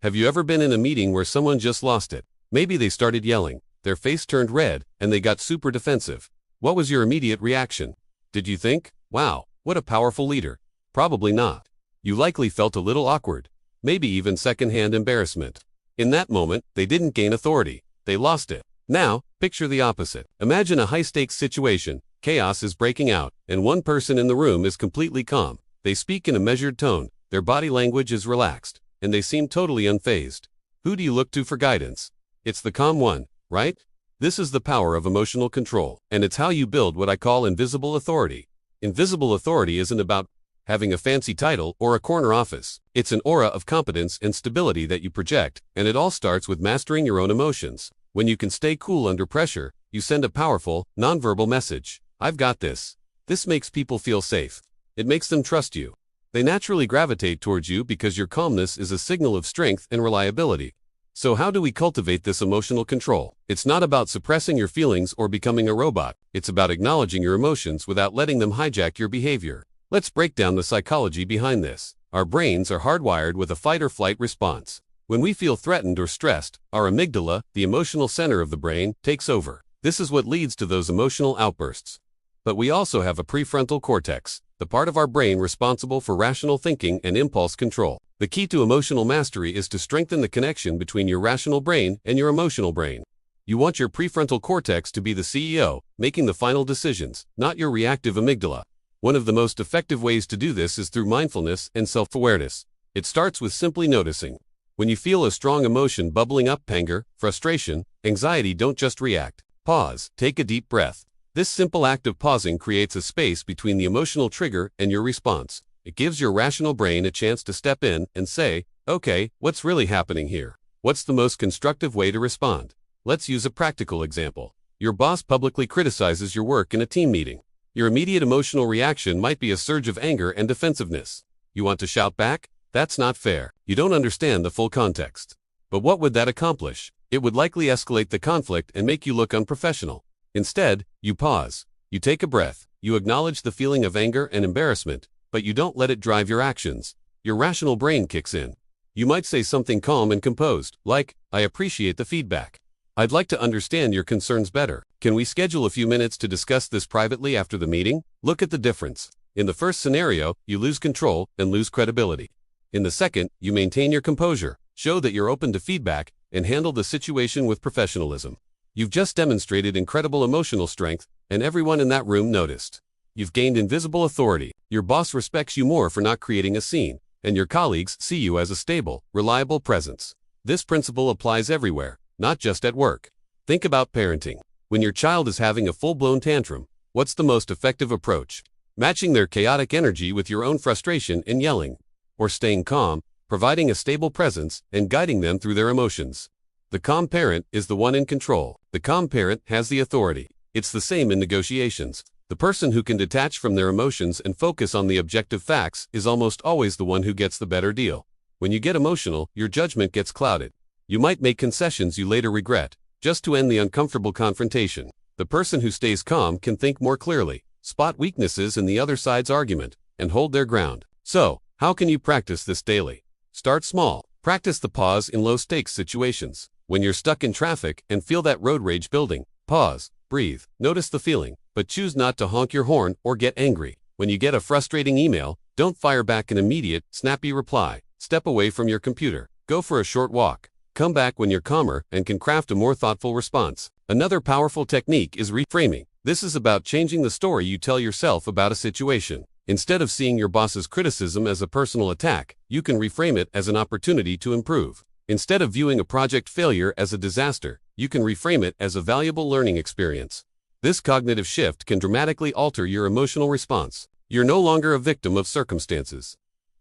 Have you ever been in a meeting where someone just lost it? Maybe they started yelling, their face turned red, and they got super defensive. What was your immediate reaction? Did you think, wow, what a powerful leader? Probably not. You likely felt a little awkward, maybe even secondhand embarrassment. In that moment, they didn't gain authority, they lost it. Now, picture the opposite. Imagine a high-stakes situation, chaos is breaking out, and one person in the room is completely calm. They speak in a measured tone, their body language is relaxed, and they seem totally unfazed. Who do you look to for guidance? It's the calm one, right? This is the power of emotional control, and it's how you build what I call invisible authority. Invisible authority isn't about having a fancy title or a corner office. It's an aura of competence and stability that you project, and it all starts with mastering your own emotions. When you can stay cool under pressure, you send a powerful, nonverbal message. I've got this. This makes people feel safe. It makes them trust you. They naturally gravitate towards you because your calmness is a signal of strength and reliability. So how do we cultivate this emotional control? It's not about suppressing your feelings or becoming a robot. It's about acknowledging your emotions without letting them hijack your behavior. Let's break down the psychology behind this. Our brains are hardwired with a fight-or-flight response. When we feel threatened or stressed, our amygdala, the emotional center of the brain, takes over. This is what leads to those emotional outbursts. But we also have a prefrontal cortex, the part of our brain responsible for rational thinking and impulse control. The key to emotional mastery is to strengthen the connection between your rational brain and your emotional brain. You want your prefrontal cortex to be the CEO, making the final decisions, not your reactive amygdala. One of the most effective ways to do this is through mindfulness and self-awareness. It starts with simply noticing. When you feel a strong emotion bubbling up, anger, frustration, anxiety, don't just react. Pause, take a deep breath. This simple act of pausing creates a space between the emotional trigger and your response. It gives your rational brain a chance to step in and say, okay, what's really happening here? What's the most constructive way to respond? Let's use a practical example. Your boss publicly criticizes your work in a team meeting. Your immediate emotional reaction might be a surge of anger and defensiveness. You want to shout back? That's not fair. You don't understand the full context. But what would that accomplish? It would likely escalate the conflict and make you look unprofessional. Instead, you pause. You take a breath. You acknowledge the feeling of anger and embarrassment, but you don't let it drive your actions. Your rational brain kicks in. You might say something calm and composed, like, I appreciate the feedback. I'd like to understand your concerns better. Can we schedule a few minutes to discuss this privately after the meeting? Look at the difference. In the first scenario, you lose control and lose credibility. In the second, you maintain your composure, show that you're open to feedback, and handle the situation with professionalism. You've just demonstrated incredible emotional strength, and everyone in that room noticed. You've gained invisible authority. Your boss respects you more for not creating a scene, and your colleagues see you as a stable, reliable presence. This principle applies everywhere, not just at work. Think about parenting. When your child is having a full-blown tantrum, what's the most effective approach? Matching their chaotic energy with your own frustration and yelling, or staying calm, providing a stable presence, and guiding them through their emotions. The calm parent is the one in control. The calm parent has the authority. It's the same in negotiations. The person who can detach from their emotions and focus on the objective facts is almost always the one who gets the better deal. When you get emotional, your judgment gets clouded. You might make concessions you later regret, just to end the uncomfortable confrontation. The person who stays calm can think more clearly, spot weaknesses in the other side's argument, and hold their ground. So, how can you practice this daily? Start small. Practice the pause in low-stakes situations. When you're stuck in traffic and feel that road rage building, pause, breathe, notice the feeling, but choose not to honk your horn or get angry. When you get a frustrating email, don't fire back an immediate, snappy reply. Step away from your computer. Go for a short walk. Come back when you're calmer and can craft a more thoughtful response. Another powerful technique is reframing. This is about changing the story you tell yourself about a situation. Instead of seeing your boss's criticism as a personal attack, you can reframe it as an opportunity to improve. Instead of viewing a project failure as a disaster, you can reframe it as a valuable learning experience. This cognitive shift can dramatically alter your emotional response. You're no longer a victim of circumstances.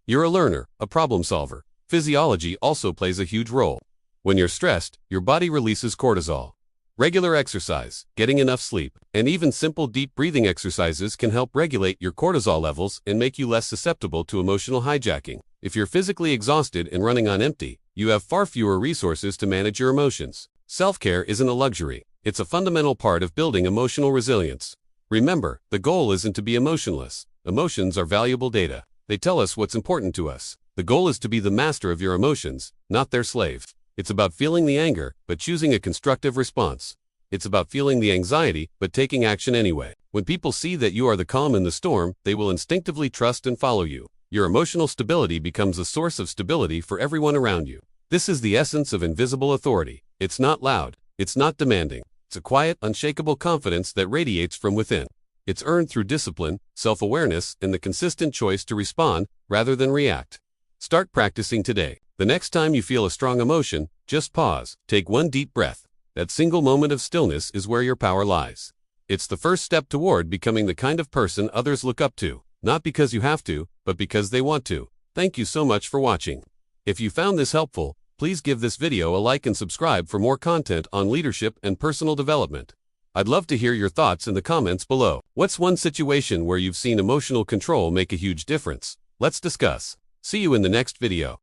You're a learner, a problem solver. Physiology also plays a huge role. When you're stressed, your body releases cortisol. Regular exercise, getting enough sleep, and even simple deep breathing exercises can help regulate your cortisol levels and make you less susceptible to emotional hijacking. If you're physically exhausted and running on empty, you have far fewer resources to manage your emotions. Self-care isn't a luxury. It's a fundamental part of building emotional resilience. Remember, the goal isn't to be emotionless. Emotions are valuable data. They tell us what's important to us. The goal is to be the master of your emotions, not their slave. It's about feeling the anger, but choosing a constructive response. It's about feeling the anxiety, but taking action anyway. When people see that you are the calm in the storm, they will instinctively trust and follow you. Your emotional stability becomes a source of stability for everyone around you. This is the essence of invisible authority. It's not loud. It's not demanding. It's a quiet, unshakable confidence that radiates from within. It's earned through discipline, self-awareness, and the consistent choice to respond rather than react. Start practicing today. The next time you feel a strong emotion, just pause, take one deep breath. That single moment of stillness is where your power lies. It's the first step toward becoming the kind of person others look up to, not because you have to, but because they want to. Thank you so much for watching. If you found this helpful, please give this video a like and subscribe for more content on leadership and personal development. I'd love to hear your thoughts in the comments below. What's one situation where you've seen emotional control make a huge difference? Let's discuss. See you in the next video.